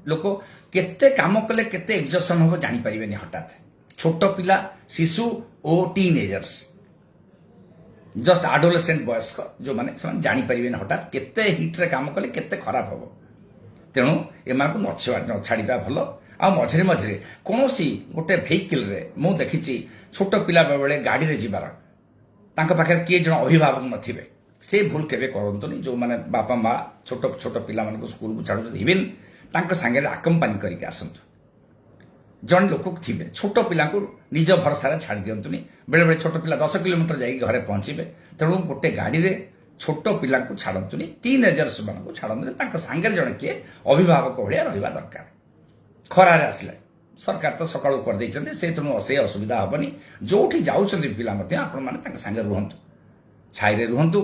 लोक केते काम कले केते एक्सजशन हो जानी परिबेनी हठात छोट पिला शिशु ओ टीनेजर्स जस्ट आडोलेसेंट बयस्क जो माने जानी परिबेनी हठात केते हिट रे काम कले केते खराब हो तेणु एमान को न छाड़िबा भलो आ मझरे मझरे कोनोसी गोटे वेहिकल रे मु देखिछि छोट पिला बेले गाड़ी रे जिबार तांका पाखे किए जण अभिभावक नथिबे से भूल केबे करंतनी जो माने बापा माँ छोट छोट पिला मानको स्कूल को छाडु इवेन तांका संगे आकंपानी करके आसंतु जन लोक थिबे छोट पिला को निज भरोसा छाड़ी दियंतुनी बेले बेले छोट पिला 10 किलोमीटर जाई घरे पहुंचीबे तेणु गोटे गाड़ी रे छोट पिला को छाड़तुनी टीनेजर्स मानको छाड़तुनी तांका संगे जण किए अभिभावक भलिया रहिबा दरकार खरारे आसले सरकार तो सकाळु कर दैछन्ते से तेणु से असुविधा हबनी जोठी जाउछन्ते पिला मध्ये आपण माने तांका संगे रुहंतु छाइरे रुहंतु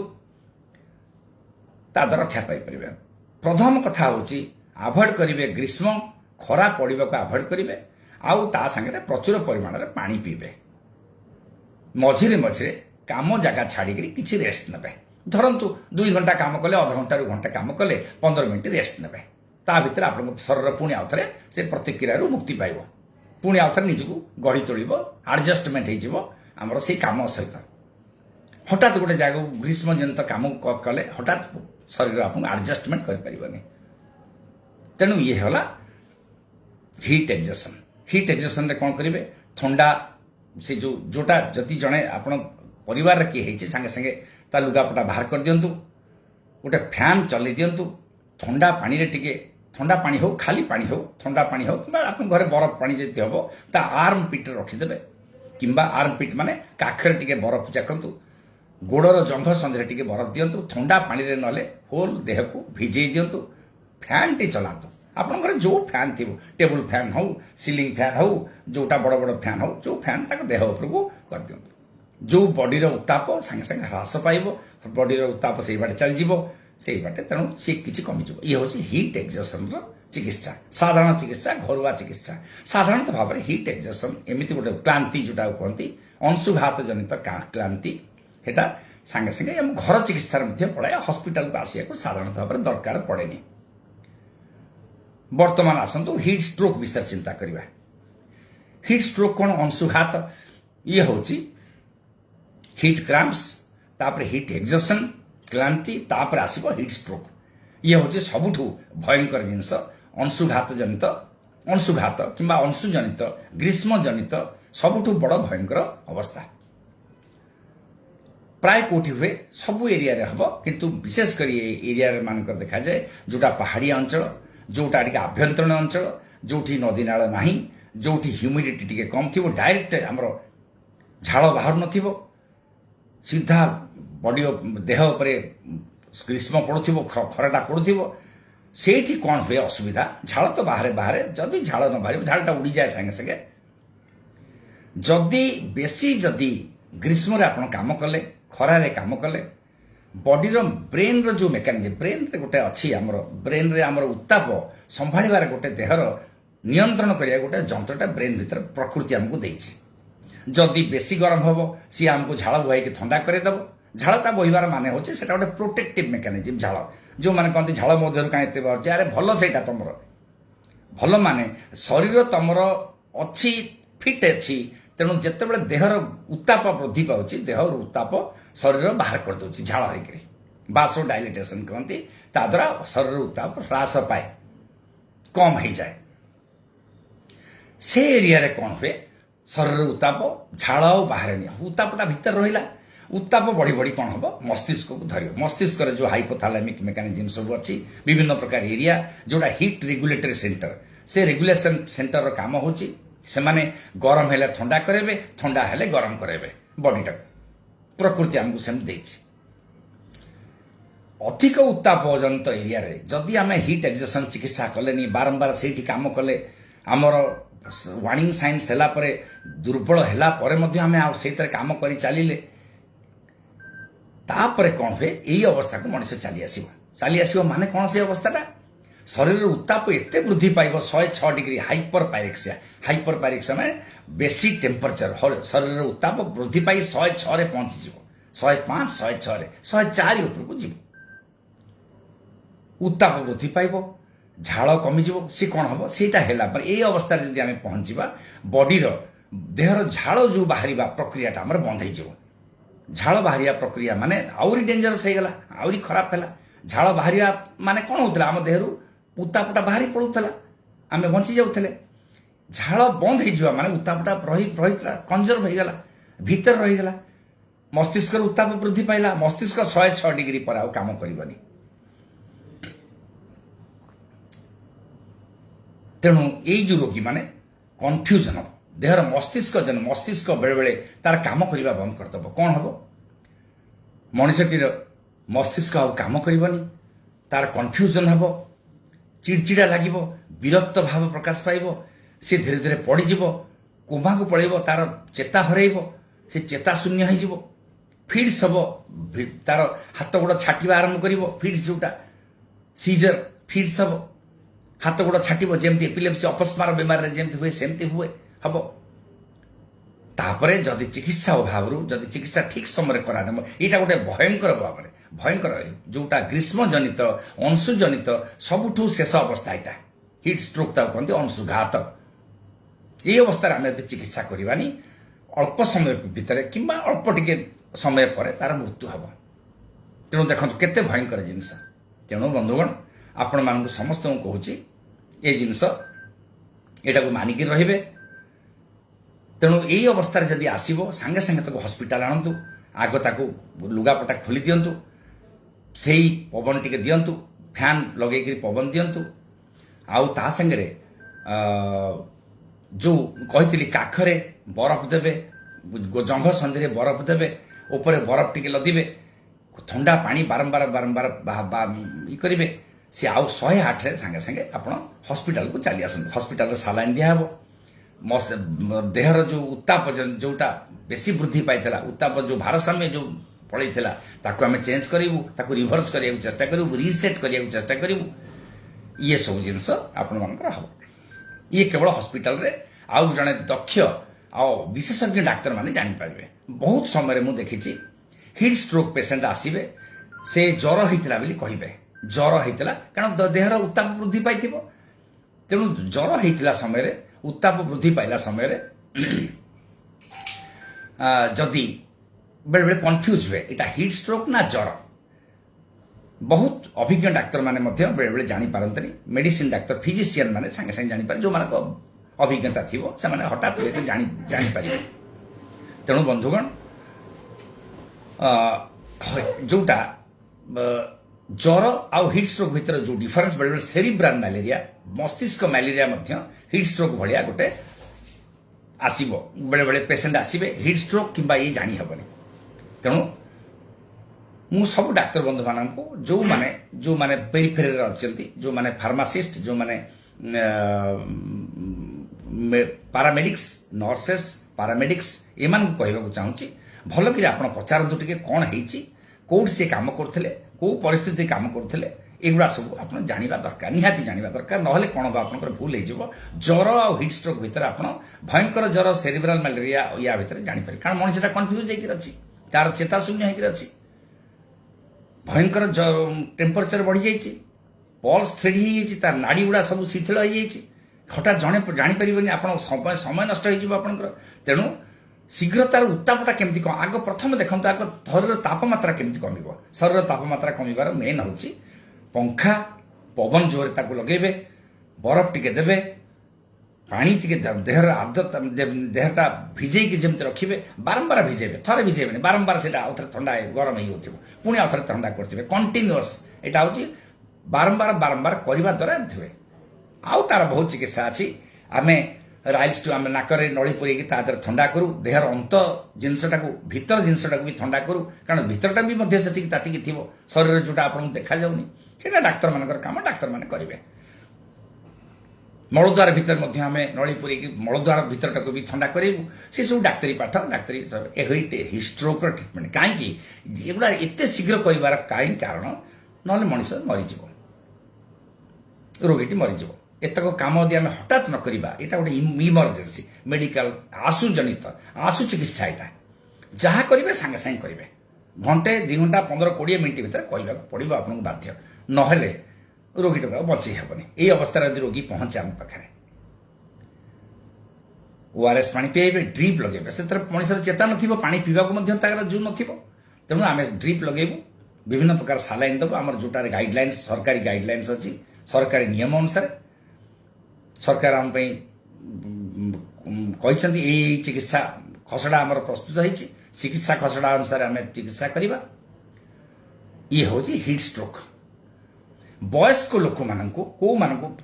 ता रक्षा पाई परिबे प्रथम कथा होची अवॉइड करिवे ग्रीष्म खरा पड़िबा को अवॉइड करिवे आउ ता संगे प्रचुर परिमाण रे पानी पीबे मझिरे मझिरे काम जगह छाड़ी किछि रेस्ट नेबे धरंतु 2 घंटा काम कले आधा घंटा घंटा काम कले 15 मिनिट रेस्ट नेबे ता भीतर आपन शरीर पुणी आउथरे से प्रतिक्रिया रु मुक्ति पाइबो पुणी आउथरे निजको गढ़ी तोलिबो एडजस्टमेंट हे जिवो हमर से काम सहित हठात गोटे जगह ग्रीष्म जनित काम कले हठात शरीर आपन एडजस्टमेंट कर परिबनी तेणु ये होला हिट एक्सजशन रे कोन करिवे ठंडा से जोटा जति जणे आपन परिवार रे के हेछि संगे संगे ता लुगापटा बाहर कर दियंतु गोटे फैन चले दियंतु ठंडा पानी रे टिके ठंडा पानी हो खाली पानी हो ठंडा पानी हो कि आपन घरे बरफ पानी जति हबो ता आर्म पिट रखि देबे किंबा आर्मपिट माने काखरे टिके बरफ जाकंतु गोड़र जंघ संधे टिके बरफ दियंतु ठंडा पानी रे नले होल देह को भिजई दियंतु फैन टी चलातु आपन घर जो फैन थिबो टेबल फैन हो सीलिंग फैन हो जोटा बड़ बड़ फैन हो जो फैन तक देह ऊपर को कर दियंतु जो बॉडी रो उत्ताप संगे संगे ह्रास पाइबो बॉडी रो उत्ताप सेई बाटे चल जिवो सेई बाटे तेणु से किछि कमी जिवो ये होची हीट एक्सर्शन रो चिकित्सा साधारण चिकित्सा घरुआ चिकित्सा साधारणतः भाव में हीट एक्सर्शन एमती गोटे क्लांति जोटा कहती अंशुघात जनित क्लांति हेटा सांगे सांगे हम घर चिकित्सा पड़े हॉस्पिटल को आसिया साधारणतः भाव में दरकार पड़ेनि वर्तमान आसतु हीट स्ट्रोक विषय चिंता करवा हीट स्ट्रोक कौन अंशुघात ये होची हीट क्रैम्प्स तापर हीट एक्सर्शन क्लांति तापर आसीबो हीट स्ट्रोक ये होची सबुठु भयंकर जिनस अंशुघात किंबा अंशु जनित ग्रीष्म जनित सबुठु बड़ भयंकर अवस्था प्राय कोठी हुए सबु एरिया रे हबो किंतु विशेष कर एरिया मानक देखा जाए जोटा पहाड़ी अंचल जोटा टिके आभ्यंतरण अंचल जोठी नदी नाल नाही जोठी ह्यूमिडिटी टिके कम थिबो डायरेक्ट हमरो झाळ बाहर नथिबो सीधा बॉडी देह उपरे ग्रीष्म पड़ुथिबो खराटा पड़ुथिबो सेठी कौन हुए असुविधा झाड़ तो बाहर बाहर जदि झाड़ न बाहर झाड़टा उड़ी जाए संगे संगे जदि बेसी जदि ग्रीष्म आपण काम कले खरारे काम कले बॉडी रो ब्रेन रो जो मेकानिजम ब्रेन रे गोटे अच्छी हमरो ब्रेन रे हमरो उत्ताप संभाळिबार गोटे देहर नियंत्रण करिया गोटे जंत्रटा ब्रेन भीतर प्रकृति हमको देछि जदि बेसी गरम हबो सी हमको झाड़ बुहाई के ठंडा करे दबो झाड़ता बहिबार माने होचे सेटा गोटे प्रोटेक्टिव मेकानिजम झाड़ जो माने कहते झाड़ मध्यरु काहे एते बाहर अरे भल सेटा तमरो भल माने शरीर तमरो अच्छी फिट अच्छी तेणु जितेबाला देहर उत्ताप वृद्धि पाଉଛି देहर उत्ताप शरीर बाहर कर दଉଛି झाड़ होइकरी बासो डायलिटेशन कहती ता द्वारा शरीर उत्ताप ह्रास पाए कम हो जाए से एरिया रे कौन हुए शरीर उत्ताप झाड़ बाहर नहीं उत्तापटा भीतर रहिला उत्ताप बढ़ी बढ़ी कौन हम मस्तिष्क को धर मस्तिष्क जो हाइपोथैलेमिक मेकानिजम सब अच्छी विभिन्न प्रकार एरिया जोटा हीट रेगुलेटरी सेंटर से रेगुलेशन सेंटर काम होची से माने गरम हेले ठंडा करेबे ठंडा हेले गरम करेबे बॉडीटा प्रकृति हमको सेम देछि अधिक उत्ताप जनित एरिया रे जदि आमे हीट एक्सर्शन चिकित्सा कलेनी बारंबार सेठी काम कले हमर वार्निंग साइंस हैला परे दुर्बल हैला परे मध्ये आमे आ सेतरे काम करी चलिले तापरे कौन हुए यही अवस्था को मनुष्य चली आसो माने कौन से अवस्थाटा शरीर उत्ताप एते वृद्धि पाइब 106 डिग्री हाइपर पायरेक्सिया माने बेसी टेम्परेचर शरीर उत्ताप वृद्धि पाई 106 रे पहुंची जीवो 105 106 रे 104 ऊपर को जीवो उत्ताप वृद्धि पाइब झाड़ कमी जीवो सी कौन हम सीटा हेला पर यही अवस्था जदि आमे पहुंचीबा बॉडी रो देहर झाड़ जो बाहरिबा प्रक्रियाटा हमर बंद हो जीवो झाड़ बाहरिया प्रक्रिया माने आउरी डेंजरस हो गला आउरी खराब हैला झाड़ बाहरिया माने कौन होतला हम देहरु उत्तापटा बाहरी पड़ुतला आमे बंची जाउथले झाड़ बंद हो जिवा माने उत्तापटा रही कंजर्व हो गला भीतर रही गला मस्तिष्क उत्ताप वृद्धि पाइला मस्तिष्क 106 डिग्री पर आउ काम करबनी तेणु यही जो रोगी माने कन्फ्यूजन देहर मस्तिष्क बेले बेले तार काम करवा बंद करदब कौन हम मनुष्यटीर मस्तिष्क आउ काम करबनी तार कन्फ्यूजन हम चिड़चिड़ा लगे विरक्त भाव प्रकाश पाइब सी धीरे धीरे पड़ीज कोमा को पड़ेब तार चेता हरइब से चेता शून्य हो फिड्स हम तार हाथ गोड़ छाटिबा आरंभ कर फिड्स जोटा सीजर फिड्स हम हाथ गोड़ छाटिब जमती एपिलेप्सी अपस्मार बीमार जमती हुए सेमती हुए हम तापरे जदि चिकित्सा अभाव जदि चिकित्सा ठीक समय करा यहाँ गोटे भयंकर भाव में भयंकर जोटा ग्रीष्म जनित अंशु जनित सबुठू शेष अवस्था यहाँ हिट स्ट्रोक कहते अंशुघात ये अवस्था आम यदि चिकित्सा करवानी अल्प समय भितर कि अल्प टिके समय पर तार मृत्यु हम तेणु देखो केते भयंकर जिनस तेणु बंधुगण आपण मानक समस्त कहूँ ये जिनस यहाँ को मानिक रे तेणु यही अवस्था जदि आसो सांगे सांगे हस्पिटाल आणतु आग ताकू लुगापटा खोली दिंतु से पवन टिके दिंतु फैन लगे पवन दिंतु आउ ता संगे जो कही काखरे बरफ देवे जंघ संधि बरफ देवे ऊपर बरफ टिके लदिबे ठंडा पानी बारंबार बारंबार करेंगे सी आउ 108 रे संगे संगे आपण हॉस्पिटल को चली आसନ୍ତୁ हॉस्पिटल रे सालाइन दिया हबो देहर जो उत्ताप जोटा बेसी वृद्धि पाइला उत्ताप जो भारसाम्य जो पड़ेगा ताको आम चेंज करूँ ताको रिभर्स करने चेष्टा करूँ रिसेट करने चेष्टा करूँ ये सब जिनस आपण मानकर हम ये केवल हॉस्पिटल रे आउ जड़े दक्ष आ विशेषज्ञ डाक्तर माने जानी पारे बहुत समय मुझे देखी हिट स्ट्रोक पेसेंट आसवे से ज्वर होता बोली कहे ज्वर होता कारण देहर उत्ताप वृद्धि पाई तेणु ज्वर होता समय उत्ताप वृद्धि पाइला समय जदि बेले बेले कन्फ्यूज हुए यहाँ हिट स्ट्रोक ना ज्वर बहुत अभिज्ञ डाक्तर माने बेले बेले जानी पारंतनी मेडिसिन डाक्तर फिजिशियन माने संगे संगे जानी पारे जो मानक अभिज्ञता थी से हठात जानी पारे तेणु बंधुगण जोटा ज्वर आउ हिट स्ट्रोक भितर जो डिफरेन्स बेले बेले सेरिब्राल मैलेरिया मस्तिष्क मैलेरिया हिट स्ट्रोक भाया गोटे आसब बेले बेले पेसेंट आसवे हिट स्ट्रोक किंबा ये जानी हेनी तेणु मु सब डाक्तर बंधु मानक जो माने पेरिफेरी अच्छा जो माने फार्मासिस्ट जो माने पारामेडिक्स नर्सेस पारामेडिक्स एमान कहवाक चाहूँगी भल कि आप पचारतु टे कौन होती कौट सी कम करते कौ परिस्थिति कम करते एगुड़ा सब आप जाना दरकार निहाती जाना दरकार ना कौन आप भूल हो ज्वर आ हिट स्ट्रोक भितर आप भयंकर ज्वर सेरिब्राल मैलेरिया या भितर जापर कारण मनुष्यटा कन्फ्यूज होकर तार चेता शून्य होकर अच्छी भयंकर टेम्परेचर बढ़ी जाइए पल्स थ्रेड हो तार नाड़ी गुड़ा सब शिथिल हो हठात जड़े जापर आप समय नष्ट होकर तेणु शीघ्र तार उत्तापटा केमती कम आग प्रथम देखो आग शरीर तापमात्रा केमती कम शरीर तापमात्रा कमिबार मेन हूँ पंखा पवन जोर ताक लगे बरफ टिके देवे पानी टिके देहर आर्द्रता देहटा भिजेक जमी रखिए बारंबार भिजेबे थरे भिजेबे बारंबार से आउ थे ठंडा गरम हो पुणी आउ थे ठंडा करेंगे कंटिन्यूअस यहाँ हूँ बारंबार बारंबार करने द्वारा थे आउ तार बहुत चिकित्सा अच्छी आम राइल्स टू आम नाकरे नड़ी पुरेकी ठंडा करूँ देहर अंत जिनसटा भीतर जिनसटा भी ठंडा करूँ कारण भीतरटा भी से तातिकी थी शरीर जोटा आपको देखा जाऊनी से डाक्तर मान कम डाक्तर मैंने करेंगे मलद्वार भीतर आम नड़ी पुरेकी मलद्वार भीतरटा भी ठंडा करूँ से सब डाक्तरी पाठ डाक्तरी हिस्ट्रोक ट्रिटमेंट कहीं एगुड़ा एत शीघ्र कर कारण ना मनीष मरीज रोगी मरीज एतक काम यदि आम हठात न करवा यहाँ गोटे इमरजेन्सी मेडिकल आशु जनित आशु चिकित्सा यहाँ जहाँ करेंगे सांगे सांगे करेंगे घंटे 2 घंटा 15-20 मिनिट भीतर कहवाक पड़ो आपको बाध्य ना रोगी टाक बचे हेनी यही अवस्था यदि रोगी पहुंचे आम पाखे ओआरएस पानी पीएबे ड्रिप लगे से मनीषर चेता ना पीवा जो नणु आम ड्रिप लगेबू विभिन्न प्रकार सालाइन देव आम जोटार गाइडलाइंस सरकारी गाइडलाइंस अच्छी सरकारी नियम अनुसार सरकार आम कहते चिकित्सा खसड़ा आम प्रस्तुत होती चिकित्सा खसड़ा अनुसार आम चिकित्सा करवा ये हूँ हिट स्ट्रोक वयस्क लोक मान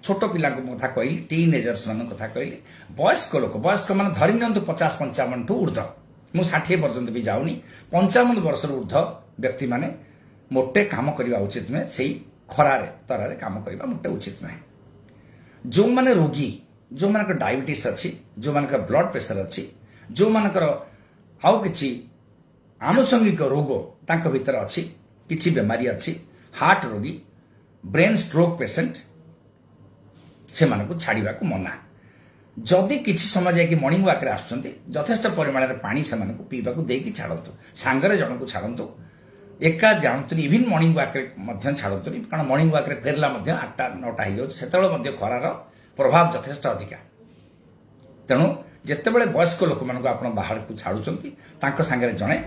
छोट पिला कथा कहली टीनेजर्स मान कथा कहली वयस्क मान धरी नि 50-55 ठू ऊर्ध मु 60 पर्यंत भी जाऊनी 55 वर्ष ऊर्ध व्यक्ति माने मोटे काम करवा उचित नुहे से खरारे तरारे काम करवा मोटे उचित नुहे जो माने रोगी जो मान डायबिटीज अच्छी जो मान ब्लड प्रेशर अच्छी जो मानकर आउ कि आनुषंगिक रोग तांको भीतर अच्छी किछि बेमारी अच्छी हार्ट रोगी ब्रेन स्ट्रोक पेसेंट से मानक छाड़ा मना जदि किछि समय जाकि मॉर्निंग वॉक रे आसुचंती यथेष्ट परिमाण में पानी से पीवा देकी छाड़तु सांगरे जन को छाड़तु एका जानतु इवन मॉर्निंग वॉक रे छाड़तु कारण मॉर्निंग वॉक रे फेरला 8-9टा हो जाए खरार प्रभाव यथेष्ट अधिका तेणु जितेबाला वयस्क लोक मान बाहर को छाड़ुंट सांगे जड़े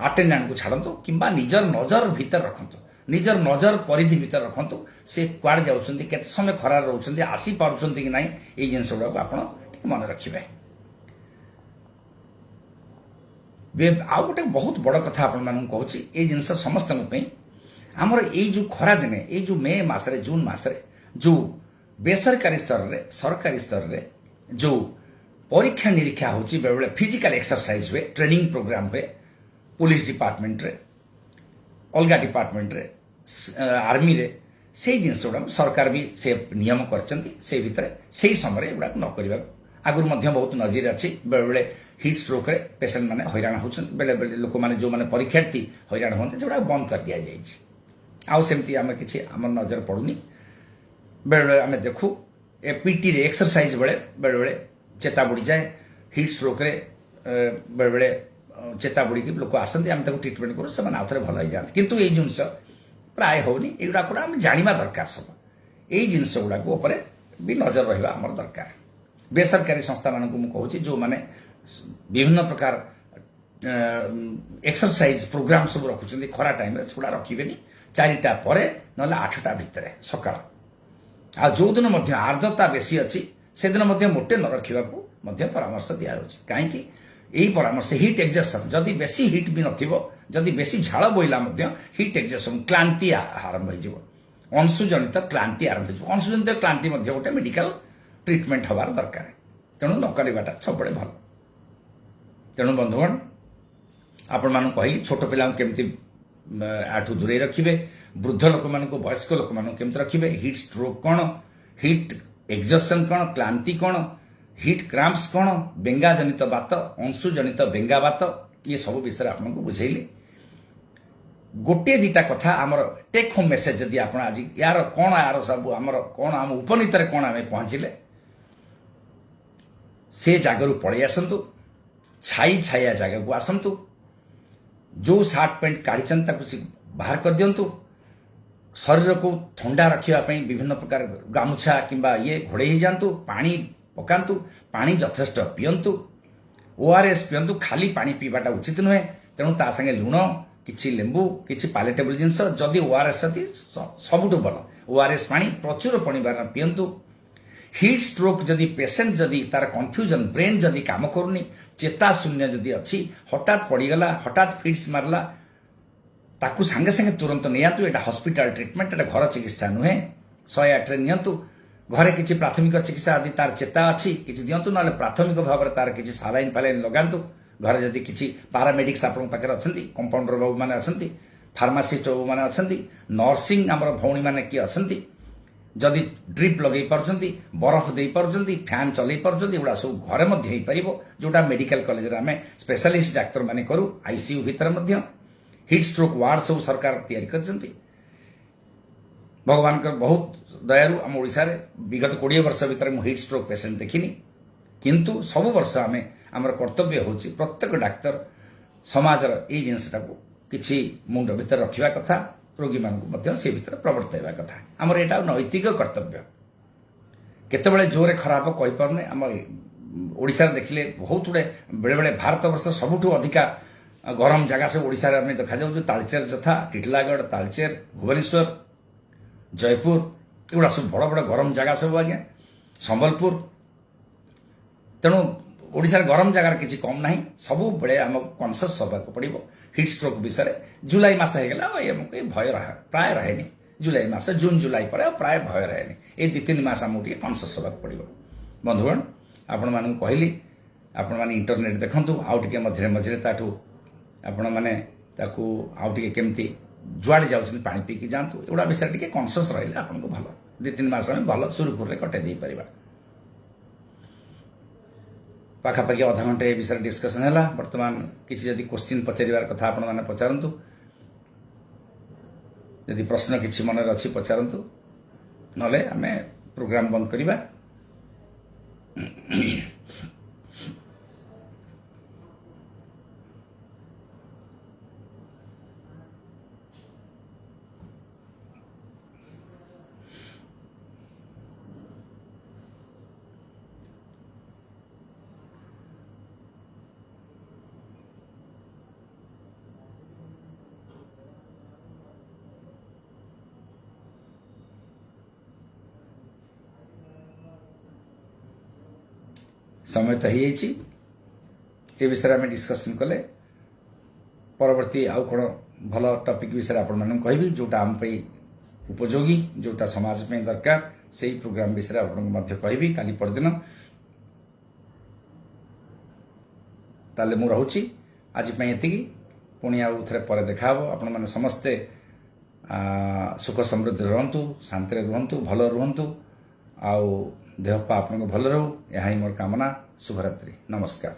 अटेंडेंट को छाड़तु कि निजर नजर भीतर रखु निजर नजर परिधि भीतर रखु से कुआड़े जाऊँच केते समय खरार रोच आसी पार्टी कि ना ये जिनस गुड़ाक आप मन रखिए आउ गोटे बहुत बड़ कथा आपण कहूँ ये जिनस समस्त आमर ये जो खरा दिने ये जो मे मसरे जून मसरे जो बेसरकारी स्तर रे सरकारी स्तर रे जो परीक्षा निरीक्षा होची बेले बेले फिजिकल एक्सरसाइज हुए ट्रेनिंग प्रोग्राम हुए पुलिस डिपार्टमेंट रे अलगा डिपार्टमेंट रे आर्मी रे से जिनस गुड़ा सरकार भी से नियम करचंती से भितर से समय गुड़ा न करबा आगुर मध्य बहुत नजर अच्छी बेले बेले हिट स्ट्रोक रे पेशेंट माने हैरान होछन बेले बेले लोक माने जो माने परीक्षार्थी हैरान होते जोड़ा बंद कर दिया जाइछि आउ सेमती आमे किछि हमर नजर पड़ुनी बेले बेले आमे देखु ए पीटी रे एक्सरसाइज बेले बेले चेता बुड़ी जाए हिट स्ट्रोक रे बेले बेले चेता बुड़ी की लोक आसंती आमे ताको ट्रीटमेंट करू से माने आउथरे भल होई जात किंतु ए जिंस प्राय होनी एगुड़ा कोड़ा आमे जानिबा दरकार सब ए जिंस गुड़ा को ऊपर भी नजर रहिबा हमर दरकार बेसरकारी संस्था मानक मु कहूची जो माने विभिन्न प्रकार एक्सरसाइज प्रोग्राम सब रखुଛନ୍ତି खरा टाइम रे सेगुड़ा रखिबेनी 4टा परे नले 8टा भितरे सकाळ आ जो दिन मध्य आर्द्रता बेसी अछि से दिन मध्य मोटे न रखिबा को मध्य परामर्श दिया होछि काहे कि एही परामर्श हिट एक्सर्शन जदी बेसी हिट भी नथिबो जदी बेसी झाळ बोइला मध्य हिट एक्सर्शन क्लांति आरंभ हो जिवो अंशु जनित क्लांति आरंभ हो जिवो अंशु जनित क्लांति मध्य गोटे मेडिकल ट्रीटमेंट हबार दरकार तेणु न करवाटा सब भल तेणु बंधुगण आपण मानू कहि छोट पिला केमती आठू दूरे रखिबे वृद्ध लोक मानू वयस्क लोक मानू केमती रखिबे हिट स्ट्रोक कौन हिट एक्सर्शन कौन क्लांति कौन हिट क्रैम्प्स कौन बेंगा जनित बात अंशु जनित बेंगा बात ये सब विषय आपको बुझेली गोटे दीटा कथा आमर टेक होम मेसेज जदि आप आज यार कौन यार सब आमर कौन आम उपनीत कौन आम पहुंचले से जगह पलि आसतु छाई छाया जगह को आसतु जो सार्ट पैंट काढ़ी बाहर कर दिंतु शरीर को ठंडा रखापी विभिन्न प्रकार गामुछा किंबा ये घोड़े जातु पानी पकातु पानी यथेष्ट पीयंतु ओआरएस पीयंतु खाली पानी पीवाटा उचित नुहे तेणु ता संगे लुण किछि लेंबू किछि पालेटेबल जिनस जदि ओआरएस सबुठु भल ओआरएस पानी प्रचुर परिमाण पीयंतु हिट स्ट्रोक जदि पेशेंट जदि तार कंफ्यूजन ब्रेन जदि काम करूनी चेता शून्य जदि अच्छी हठात पड़गला हठात फिट्स मारला ताकू सांगे सांगे तुरंत नियंतु एटा हॉस्पिटल ट्रीटमेंट एटा घर चिकित्सा नुहे 108 रे नियंतु घरे किछि प्राथमिक चिकित्सा आदि तार चेता अच्छी किछि दियंतु नाले प्राथमिक भाव तार किछि सालाइन फालाइन लगांतु घरे जदि किछि पारामेडिक्स आपन पाखे अछंती कंपाउंडर बाबू माने अछंती फार्मासिस्ट बाबू माने अछंती नर्सिंग हमर भौणी माने की अछंती जदि ड्रिप लगे पार्टी बरफ दे पार्टी फैन चल पार्टी एगुड़ा सब घरे हो पार जोटा मेडिकल कॉलेज आम स्पेशलिस्ट डाक्तर माने करू आईसीयू भितर हिट स्ट्रोक वार्ड सब सरकार तैयारी कर भगवान बहुत दयालु आम ओडिशा रे विगत 20 वर्ष भीतर मु हिट स्ट्रोक पेशेंट देखिनी किंतु सब वर्ष आमे आमर कर्तव्य होची प्रत्येक डाक्तर समाजर ए जिनसटा को किछि मुंड भीतर रखिबा कथा रोगी मानक से भीतर प्रवर्तवा कथा आमर एटा नैतिक कर्तव्य केतेबेले जोरे खराब कहि परने आम ओडिशा देखिले बहुत गुड़े बेले बेले भारत वर्ष सबुठु अधिका गरम जगह से ओडिशा रे आमे देखा जाउ तालचेर जथा टिटलागढ़ तालचेर भुवनेश्वर जयपुर एगुड़ा सब बड़ बड़ गरम जगह सब आज्ञा संबलपुर तेणु ओडिशा गरम जगार किसी कम ना सब बेले आम कनसीयस होगा पड़ो हिट स्ट्रोक विषय जुलाई मास होगा भय रहे प्राय रहे जुलाई मास जून जुलाई पर प्राय भय रहे ये 2-3 मास आमको टे कनसीयस होगा पड़ो बंधुगण आपण मानू कहली आपण मैंने इंटरनेट देखु आउ टे मझे मझे ताठू आपण मैंने आउ टे केमती जुआड़े जाऊँ पानी पीकी जातु एगुड़ा विषय टे कनसीयस रही आपको भल 2-3 मास आम भल सुरुखुर कटे पार पाखापाखि अधा घंटे ए विषय डिस्कसन है बर्तमान किसी जदि क्वेश्चन पचार कथा आपण मैंने पचारतु यदि प्रश्न किसी मन अच्छी पचारतु नले आम प्रोग्राम बंद करवा समय तो हो विषय आम डिस्कसन कले परवर्ती आउ कौन भल टॉपिक विषय आपण कहि जोटा आम उपयोगी जोटा समाज में दरकार से प्रोग्राम विषय आपको कहि काली परदिन ताले मु रहूची आज एतिकी पुणी आउ थे पर देखा आपण मैंने समस्ते सुख समृद्धि रुहतु शांति रुहतु भल रुहतु आउ देहपा आपन भल रहू यह मोर कामना शुभरात्रि नमस्कार।